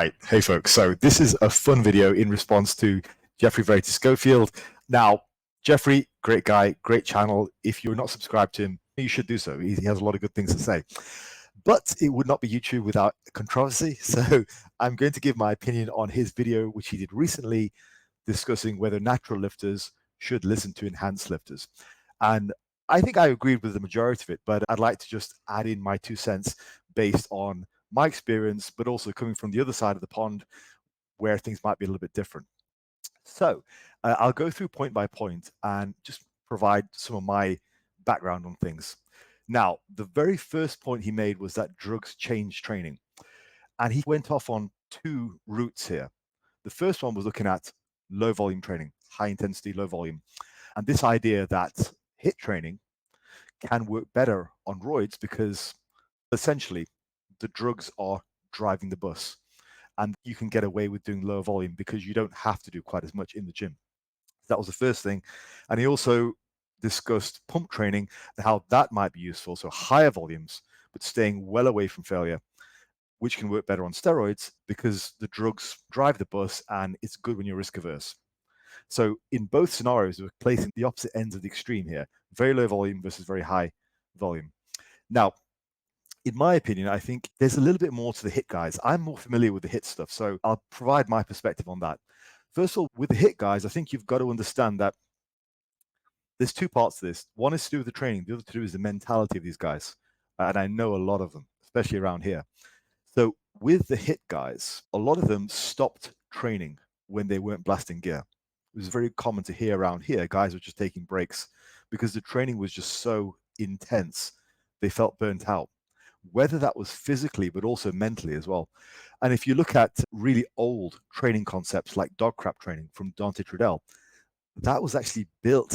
Right. Hey, folks. So this is a fun video in response to Geoffrey Veritas Schofield. Now, Geoffrey, great guy, great channel. If you're not subscribed to him, you should do so. He has a lot of good things to say. But it would not be YouTube without controversy. So I'm going to give my opinion on his video, which he did recently, discussing whether natural lifters should listen to enhanced lifters. And I think I agreed with the majority of it, but I'd like to just add in my 2 cents based on my experience, but also coming from the other side of the pond where things might be a little bit different. So I'll go through point by point and just provide some of my background on things. Now, the very first point he made was that drugs change training. And he went off on 2 routes here. The first one was looking at low volume training, high intensity, low volume. And this idea that HIIT training can work better on roids because essentially the drugs are driving the bus and you can get away with doing low volume because you don't have to do quite as much in the gym. That was the first thing. And he also discussed pump training and how that might be useful. So higher volumes, but staying well away from failure, which can work better on steroids because the drugs drive the bus and it's good when you're risk averse. So in both scenarios, we're placing the opposite ends of the extreme here, very low volume versus very high volume. Now, in my opinion, I think there's a little bit more to the HIIT guys. I'm more familiar with the HIIT stuff, so I'll provide my perspective on that. First of all, with the HIIT guys, I think you've got to understand that there's 2 parts to this. One is to do with the training. The other to do is the mentality of these guys. And I know a lot of them, especially around here. So with the HIIT guys, a lot of them stopped training when they weren't blasting gear. It was very common to hear around here, guys were just taking breaks because the training was just so intense. They felt burnt out, whether that was physically, but also mentally as well. And if you look at really old training concepts like dog crap training from Dante Trudel, that was actually built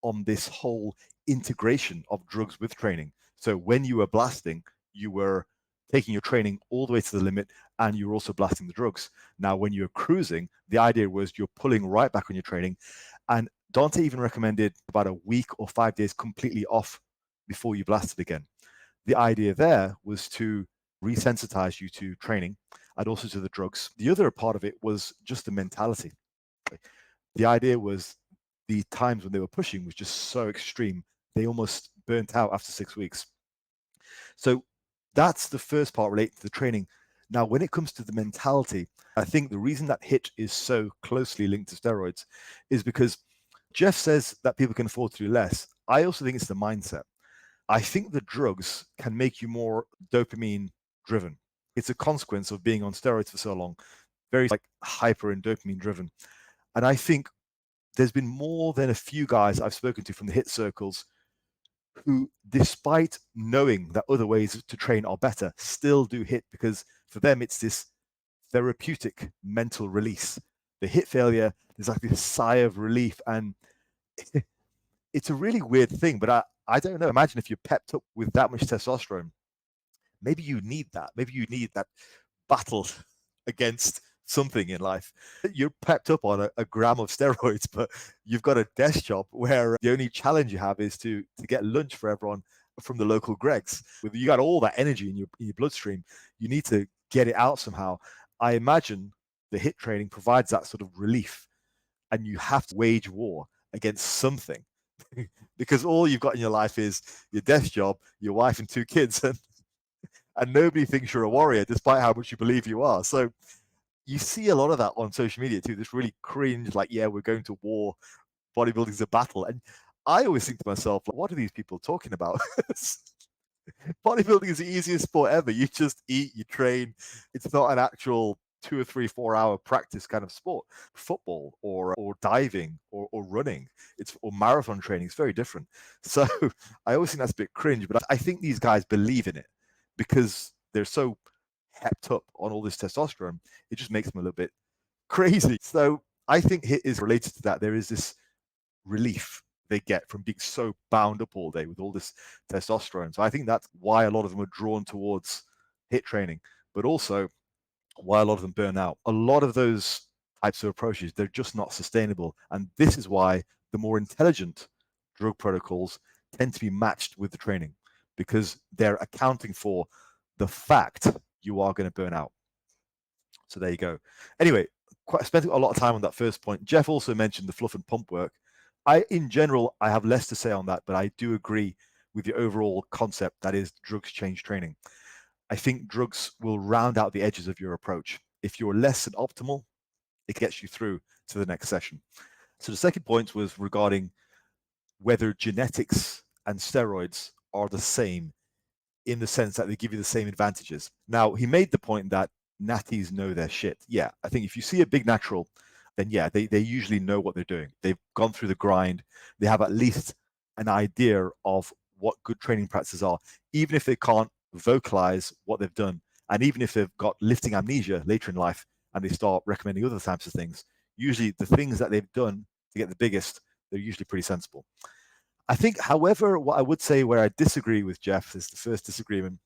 on this whole integration of drugs with training. So when you were blasting, you were taking your training all the way to the limit and you're also blasting the drugs. Now, when you're cruising, the idea was you're pulling right back on your training. And Dante even recommended about a week or 5 days completely off before you blasted again. The idea there was to resensitize you to training and also to the drugs. The other part of it was just the mentality. The idea was the times when they were pushing was just so extreme, they almost burnt out after 6 weeks. So that's the first part related to the training. Now, when it comes to the mentality, I think the reason that HIIT is so closely linked to steroids is because Jeff says that people can afford to do less. I also think it's the mindset. I think the drugs can make you more dopamine driven. It's a consequence of being on steroids for so long, very like hyper and dopamine driven. And I think there's been more than a few guys I've spoken to from the HIIT circles who, despite knowing that other ways to train are better, still do HIIT because for them it's this therapeutic mental release. The HIIT failure is like this sigh of relief, and it's a really weird thing, but I don't know. Imagine if you're pepped up with that much testosterone. Maybe you need that. Maybe you need that battle against something in life. You're pepped up on a gram of steroids, but you've got a desk job where the only challenge you have is to get lunch for everyone from the local Greg's. You got all that energy in your bloodstream. You need to get it out somehow. I imagine the HIIT training provides that sort of relief, and you have to wage war against something because all you've got in your life is your desk job, your wife and 2 kids, and nobody thinks you're a warrior despite how much you believe you are. So you see a lot of that on social media too, this really cringe, like, yeah, we're going to war, bodybuilding's a battle. And I always think to myself, like, what are these people talking about? Bodybuilding is the easiest sport ever. You just eat, you train. It's not an actual 2 or 3, 4 hour practice kind of sport. Football or diving or running, or marathon training is very different. So I always think that's a bit cringe, but I think these guys believe in it because they're so hepped up on all this testosterone. It just makes them a little bit crazy. So I think HIIT is related to that. There is this relief they get from being so bound up all day with all this testosterone. So I think that's why a lot of them are drawn towards HIIT training, but also why a lot of them burn out. A lot of those types of approaches, they're just not sustainable. And this is why the more intelligent drug protocols tend to be matched with the training, because they're accounting for the fact you are going to burn out. So there you go. Anyway, spent a lot of time on that first point. Jeff also mentioned the fluff and pump work. In general, I have less to say on that, but I do agree with the overall concept that is drugs change training. I think drugs will round out the edges of your approach. If you're less than optimal, it gets you through to the next session. So the second point was regarding whether genetics and steroids are the same in the sense that they give you the same advantages. Now, he made the point that natties know their shit. Yeah, I think if you see a big natural, then yeah, they usually know what they're doing. They've gone through the grind. They have at least an idea of what good training practices are, even if they can't vocalize what they've done. And even if they've got lifting amnesia later in life and they start recommending other types of things, usually the things that they've done to get the biggest, they're usually pretty sensible. I think, however, what I would say where I disagree with Jeff is the first disagreement.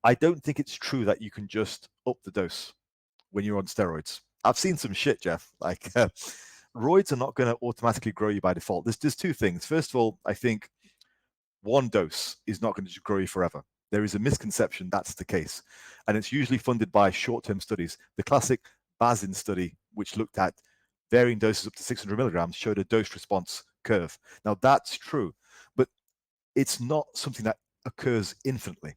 I don't think it's true that you can just up the dose when you're on steroids. I've seen some shit, Jeff. Like, roids are not going to automatically grow you by default. There's two things. First of all, I think one dose is not going to grow you forever. There is a misconception that's the case. And it's usually funded by short-term studies. The classic Bazin study, which looked at varying doses up to 600 milligrams, showed a dose response curve. Now, that's true, but it's not something that occurs infinitely.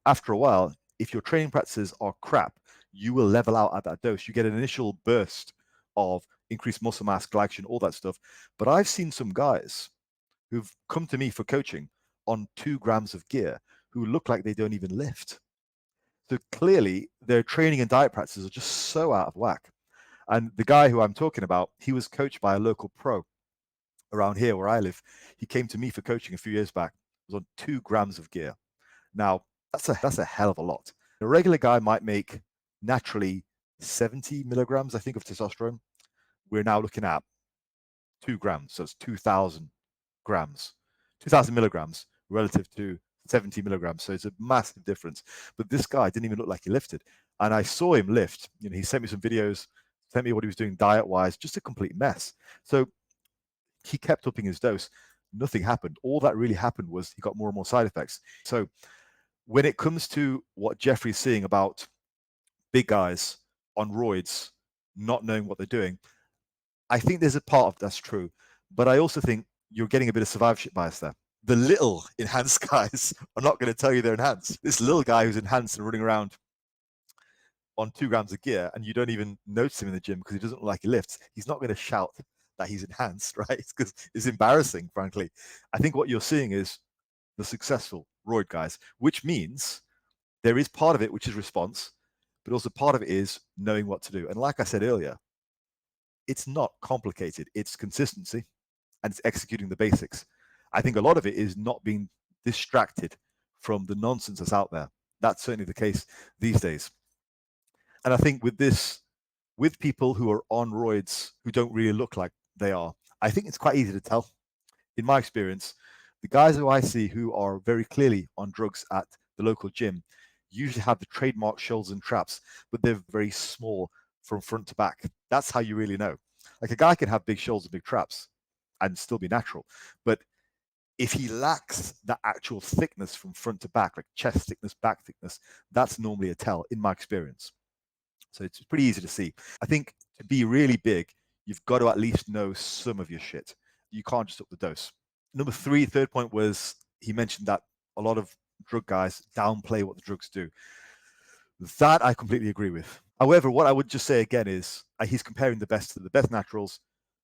After a while, if your training practices are crap, you will level out at that dose. You get an initial burst of increased muscle mass, glycogen, all that stuff. But I've seen some guys who've come to me for coaching on 2 grams of gear who look like they don't even lift. So clearly, their training and diet practices are just so out of whack. And the guy who I'm talking about, he was coached by a local pro around here where I live. He came to me for coaching a few years back. It was on 2 grams of gear. Now, that's a hell of a lot. A regular guy might make naturally 70 milligrams, I think, of testosterone. We're now looking at 2 grams, so it's 2,000 grams, 2,000 milligrams relative to 70 milligrams. So it's a massive difference. But this guy didn't even look like he lifted. And I saw him lift. You know, he sent me some videos, sent me what he was doing diet-wise, just a complete mess. So he kept upping his dose. Nothing happened. All that really happened was he got more and more side effects. So when it comes to what Geoffrey's seeing about big guys on roids not knowing what they're doing, I think there's a part of that's true, but I also think you're getting a bit of survivorship bias there. The little enhanced guys are not going to tell you they're enhanced. This little guy who's enhanced and running around on 2 grams of gear and you don't even notice him in the gym because he doesn't look like he lifts, he's not going to shout that he's enhanced, right? Because it's embarrassing, frankly. I think what you're seeing is the successful roid guys, which means there is part of it which is response, but also part of it is knowing what to do. And like I said earlier, it's not complicated. It's consistency and it's executing the basics. I think a lot of it is not being distracted from the nonsense that's out there. That's certainly the case these days. And I think with this, with people who are on roids who don't really look like they are, I think it's quite easy to tell. In my experience, the guys who I see who are very clearly on drugs at the local gym usually have the trademark shoulders and traps, but they're very small from front to back. That's how you really know. Like a guy can have big shoulders and big traps and still be natural, but if he lacks that actual thickness from front to back, like chest thickness, back thickness, that's normally a tell in my experience. So it's pretty easy to see. I think to be really big, you've got to at least know some of your shit. You can't just up the dose. Number 3, third point was he mentioned that a lot of drug guys downplay what the drugs do. That I completely agree with. However, what I would just say again is he's comparing the best naturals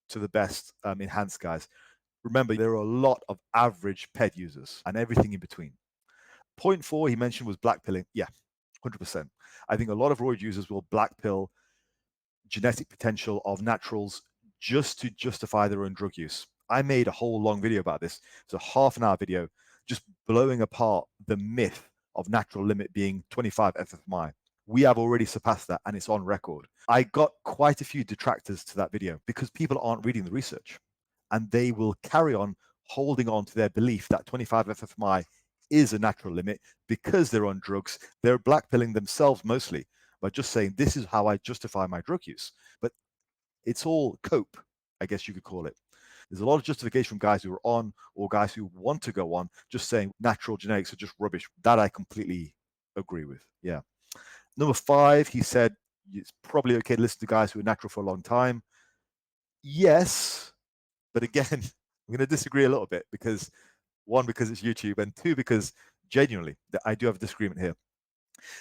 to the best enhanced guys. Remember, there are a lot of average PED users and everything in between. Point 4 he mentioned was black pilling. Yeah, 100%. I think a lot of roid users will black pill genetic potential of naturals just to justify their own drug use. I made a whole long video about this. It's a half-an-hour video just blowing apart the myth of natural limit being 25 FFMI. We have already surpassed that and it's on record. I got quite a few detractors to that video because people aren't reading the research and they will carry on holding on to their belief that 25 FFMI is a natural limit because they're on drugs. They're blackpilling themselves mostly by just saying, this is how I justify my drug use. But it's all cope, I guess you could call it. There's a lot of justification from guys who are on or guys who want to go on, just saying natural genetics are just rubbish. That I completely agree with. Yeah. Number 5, he said, It's probably okay to listen to guys who are natural for a long time. Yes, but again, I'm going to disagree a little bit because one, because it's YouTube, and two, because genuinely, I do have a disagreement here.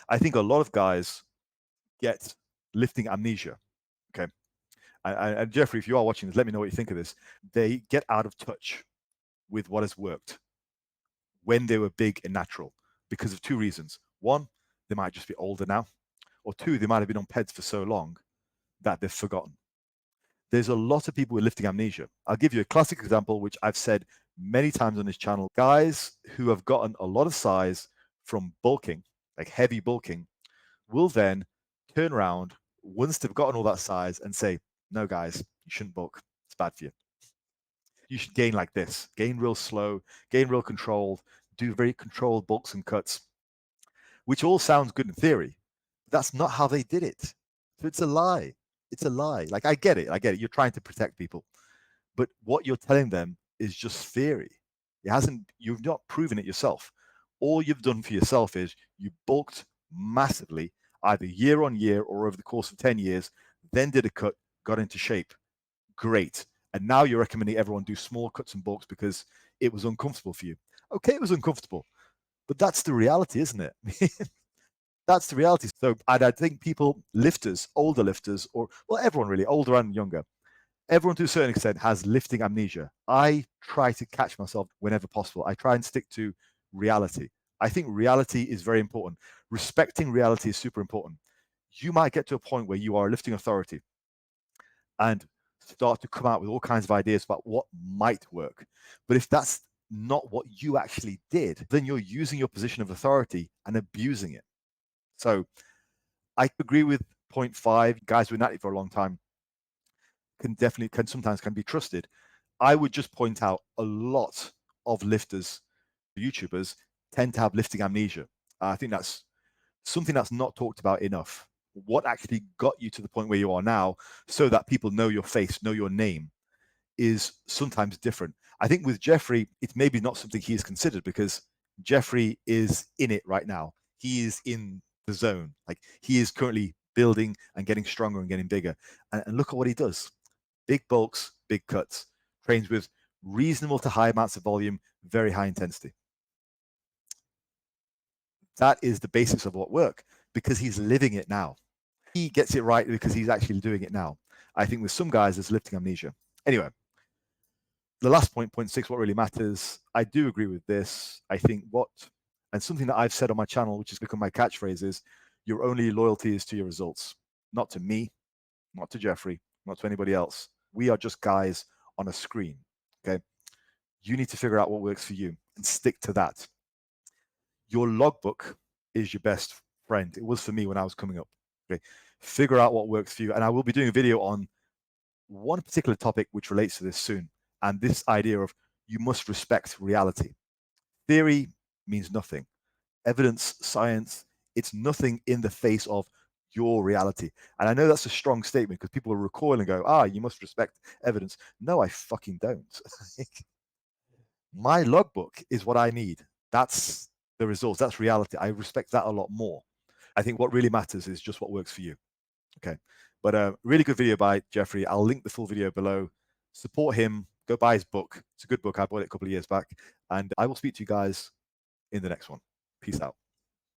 I think a lot of guys get lifting amnesia. Okay. And Geoffrey, if you are watching this, let me know what you think of this. They get out of touch with what has worked when they were big and natural because of two reasons. One, they might just be older now, or two, they might have been on PEDs for so long that they've forgotten. There's a lot of people with lifting amnesia. I'll give you a classic example, which I've said many times on this channel. Guys who have gotten a lot of size from bulking, like heavy bulking, will then turn around once they've gotten all that size and say, no, guys, you shouldn't bulk. It's bad for you. You should gain like this, gain real slow, gain real controlled, do very controlled bulks and cuts, which all sounds good in theory. But that's not how they did it. So it's a lie. It's a lie. Like, I get it. You're trying to protect people. But what you're telling them is just theory. You've not proven it yourself. All you've done for yourself is you bulked massively, either year on year or over the course of 10 years, then did a cut, got into shape. Great. And now you're recommending everyone do small cuts and bulks because it was uncomfortable for you. Okay, it was uncomfortable, but that's the reality, isn't it? That's the reality. So I think people, lifters, older lifters, or well, everyone really, older and younger, everyone to a certain extent has lifting amnesia. I try to catch myself whenever possible. I try and stick to reality. I think reality is very important. Respecting reality is super important. You might get to a point where you are a lifting authority and start to come out with all kinds of ideas about what might work. But if that's not what you actually did, then you're using your position of authority and abusing it. So I agree with point 5. Guys who are natty for a long time can sometimes be trusted. I would just point out a lot of lifters, YouTubers, tend to have lifting amnesia. I think that's something that's not talked about enough. What actually got you to the point where you are now, so that people know your face, know your name, is sometimes different. I think with Geoffrey, it's maybe not something he has considered because Geoffrey is in it right now. He is in the zone. Like, he is currently building and getting stronger and getting bigger. And look at what he does. Big bulks, big cuts, trains with reasonable to high amounts of volume, very high intensity. That is the basis of what work, because he's living it now. He gets it right because he's actually doing it now. I think with some guys, there's lifting amnesia. Anyway, the last point 6, what really matters. I do agree with this. I think and something that I've said on my channel, which has become my catchphrase, is your only loyalty is to your results, not to me, not to Geoffrey, not to anybody else. We are just guys on a screen. Okay. You need to figure out what works for you and stick to that. Your logbook is your best friend. It was for me when I was coming up. Okay. Figure out what works for you. And I will be doing a video on one particular topic which relates to this soon. And this idea of you must respect reality. Theory means nothing. Evidence, science, it's nothing in the face of your reality. And I know that's a strong statement because people will recoil and go, you must respect evidence. No, I fucking don't. My logbook is what I need. That's the results. That's reality. I respect that a lot more. I think what really matters is just what works for you. Okay. But a really good video by Geoffrey. I'll link the full video below. Support him. Go buy his book. It's a good book. I bought it a couple of years back. And I will speak to you guys in the next one. Peace out.